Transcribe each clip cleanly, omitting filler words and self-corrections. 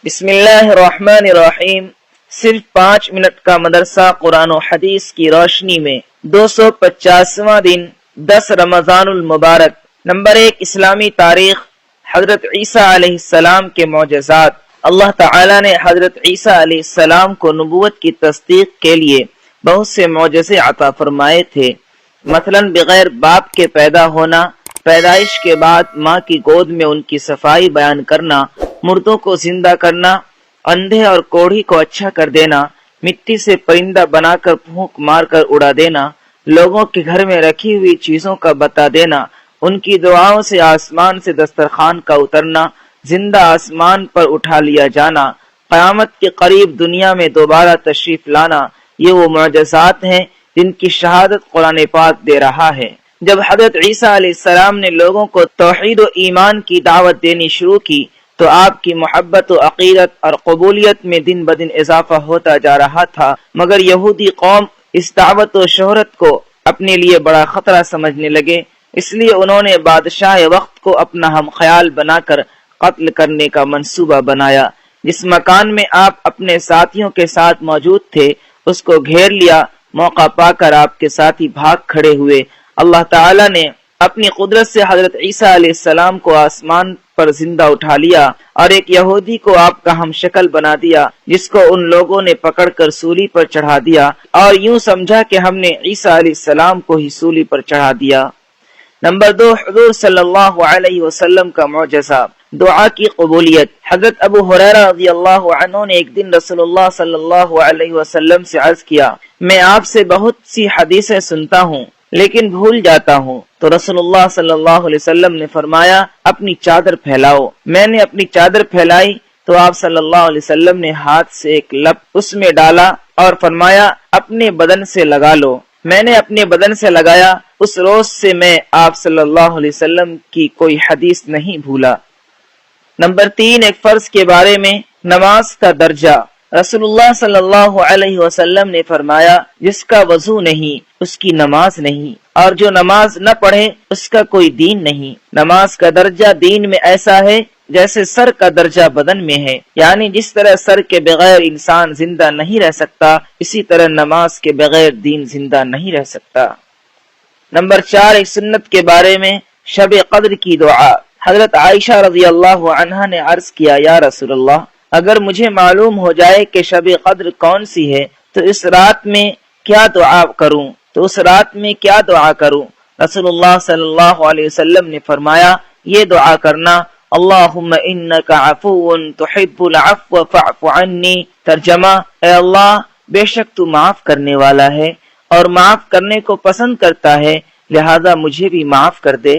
بسم اللہ الرحمن الرحیم۔ صرف 5 منٹ کا مدرسہ قرآن و حدیث کی روشنی میں 250واں دن 10 رمضان المبارک۔ نمبر 1، اسلامی تاریخ۔ حضرت عیسیٰ علیہ السلام کے معجزات۔ اللہ تعالی نے حضرت عیسیٰ علیہ السلام کو نبوت کی تصدیق کے لیے بہت سے معجزے عطا فرمائے تھے، مثلا بغیر باپ کے پیدا ہونا، پیدائش کے بعد ماں کی گود میں ان کی صفائی بیان کرنا، مردوں کو زندہ کرنا، اندھے اور کوڑھی کو اچھا کر دینا، مٹی سے پرندہ بنا کر پھونک مار کر اڑا دینا، لوگوں کے گھر میں رکھی ہوئی چیزوں کا بتا دینا، ان کی دعاؤں سے آسمان سے دسترخوان کا اترنا، زندہ آسمان پر اٹھا لیا جانا، قیامت کے قریب دنیا میں دوبارہ تشریف لانا، یہ وہ معجزات ہیں جن کی شہادت قرآن پاک دے رہا ہے۔ جب حضرت عیسیٰ علیہ السلام نے لوگوں کو توحید و ایمان کی دعوت دینی شروع کی تو آپ کی محبت و عقیدت اور قبولیت میں دن بدن اضافہ ہوتا جا رہا تھا، مگر یہودی قوم اس دعوت و شہرت کو اپنے لیے بڑا خطرہ سمجھنے لگے، اس لیے انہوں نے بادشاہ وقت کو اپنا ہم خیال بنا کر قتل کرنے کا منصوبہ بنایا۔ جس مکان میں آپ اپنے ساتھیوں کے ساتھ موجود تھے اس کو گھیر لیا، موقع پا کر آپ کے ساتھی بھاگ کھڑے ہوئے۔ اللہ تعالی نے اپنی قدرت سے حضرت عیسیٰ علیہ السلام کو آسمان پر زندہ اٹھا لیا اور ایک یہودی کو آپ کا ہم شکل بنا دیا، جس کو ان لوگوں نے پکڑ کر سولی پر چڑھا دیا اور یوں سمجھا کہ ہم نے عیسیٰ علیہ السلام کو ہی سولی پر چڑھا دیا۔ نمبر 2، حضور صلی اللہ علیہ وسلم کا معجزہ، دعا کی قبولیت۔ حضرت ابو ہریرہ رضی اللہ عنہ نے ایک دن رسول اللہ صلی اللہ علیہ وسلم سے عرض کیا، میں آپ سے بہت سی حدیثیں سنتا ہوں لیکن بھول جاتا ہوں، تو رسول اللہ صلی اللہ علیہ وسلم نے فرمایا اپنی چادر پھیلاؤ۔ میں نے اپنی چادر پھیلائی تو آپ صلی اللہ علیہ وسلم نے ہاتھ سے ایک لپ اس میں ڈالا اور فرمایا اپنے بدن سے لگا لو۔ میں نے اپنے بدن سے لگایا، اس روز سے میں آپ صلی اللہ علیہ وسلم کی کوئی حدیث نہیں بھولا۔ نمبر 3، ایک فرض کے بارے میں، نماز کا درجہ۔ رسول اللہ صلی اللہ علیہ وسلم نے فرمایا جس کا وضو نہیں اس کی نماز نہیں، اور جو نماز نہ پڑھے اس کا کوئی دین نہیں۔ نماز کا درجہ دین میں ایسا ہے جیسے سر کا درجہ بدن میں ہے، یعنی جس طرح سر کے بغیر انسان زندہ نہیں رہ سکتا، اسی طرح نماز کے بغیر دین زندہ نہیں رہ سکتا۔ نمبر 4، ایک سنت کے بارے میں، شب قدر کی دعا۔ حضرت عائشہ رضی اللہ عنہا نے عرض کیا، یا رسول اللہ، اگر مجھے معلوم ہو جائے کہ شب قدر کون سی ہے تو اس رات میں کیا دعا کروں؟ رسول اللہ صلی اللہ علیہ وسلم نے فرمایا یہ دعا کرنا، اللہم انک عفو تحب العفو فاعف عنی۔ ترجمہ، اے اللہ بے شک تو معاف کرنے والا ہے اور معاف کرنے کو پسند کرتا ہے، لہذا مجھے بھی معاف کر دے۔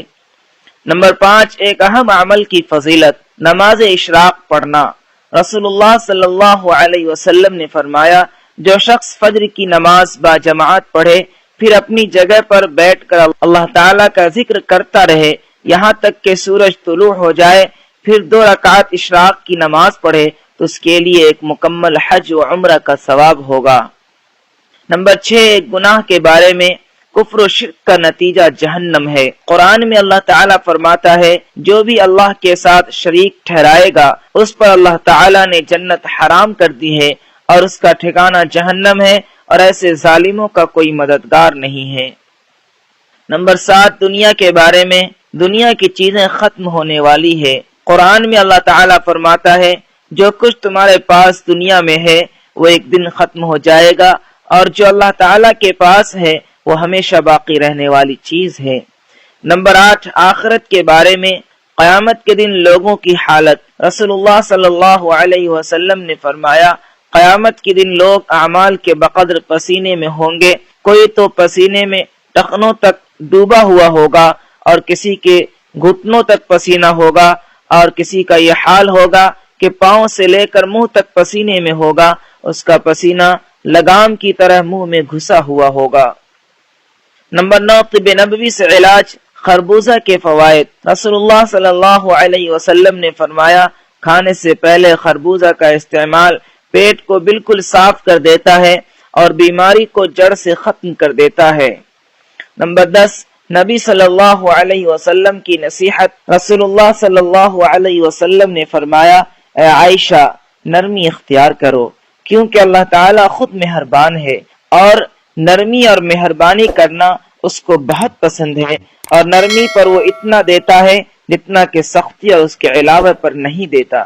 نمبر 5، ایک اہم عمل کی فضیلت، نماز اشراق پڑھنا۔ رسول اللہ صلی اللہ علیہ وسلم نے فرمایا جو شخص فجر کی نماز با جماعت پڑھے پھر اپنی جگہ پر بیٹھ کر اللہ تعالیٰ کا ذکر کرتا رہے یہاں تک کہ سورج طلوع ہو جائے، پھر 2 رکعت اشراق کی نماز پڑھے تو اس کے لیے ایک مکمل حج و عمرہ کا ثواب ہوگا۔ نمبر 6، ایک گناہ کے بارے میں، کفر و شرک کا نتیجہ جہنم ہے۔ قرآن میں اللہ تعالیٰ فرماتا ہے جو بھی اللہ کے ساتھ شریک ٹھہرائے گا اس پر اللہ تعالیٰ نے جنت حرام کر دی ہے اور اس کا ٹھکانہ جہنم ہے، اور ایسے ظالموں کا کوئی مددگار نہیں ہے۔ نمبر 7، دنیا کے بارے میں، دنیا کی چیزیں ختم ہونے والی ہے۔ قرآن میں اللہ تعالیٰ فرماتا ہے جو کچھ تمہارے پاس دنیا میں ہے وہ ایک دن ختم ہو جائے گا، اور جو اللہ تعالیٰ کے پاس ہے وہ ہمیشہ باقی رہنے والی چیز ہے۔ نمبر 8، آخرت کے بارے میں، قیامت کے دن لوگوں کی حالت۔ رسول اللہ صلی اللہ علیہ وسلم نے فرمایا قیامت کے دن لوگ اعمال کے بقدر پسینے میں ہوں گے، کوئی تو پسینے میں ٹخنوں تک ڈوبا ہوا ہوگا اور کسی کے گھٹنوں تک پسینہ ہوگا، اور کسی کا یہ حال ہوگا کہ پاؤں سے لے کر منہ تک پسینے میں ہوگا، اس کا پسینہ لگام کی طرح منہ میں گھسا ہوا ہوگا۔ نمبر 9، طب نبوی سے علاج، خربوزہ کے فوائد۔ رسول اللہ صلی اللہ علیہ وسلم نے فرمایا کھانے سے پہلے خربوزہ کا استعمال پیٹ کو بالکل صاف کر دیتا ہے اور بیماری کو جڑ سے ختم کر دیتا ہے۔ نمبر 10، نبی صلی اللہ علیہ وسلم کی نصیحت۔ رسول اللہ صلی اللہ علیہ وسلم نے فرمایا اے عائشہ، نرمی اختیار کرو، کیونکہ اللہ تعالیٰ خود مہربان ہے اور نرمی اور مہربانی کرنا اس کو بہت پسند ہے، اور نرمی پر وہ اتنا دیتا ہے جتنا کہ سختی اور اس کے علاوہ پر نہیں دیتا۔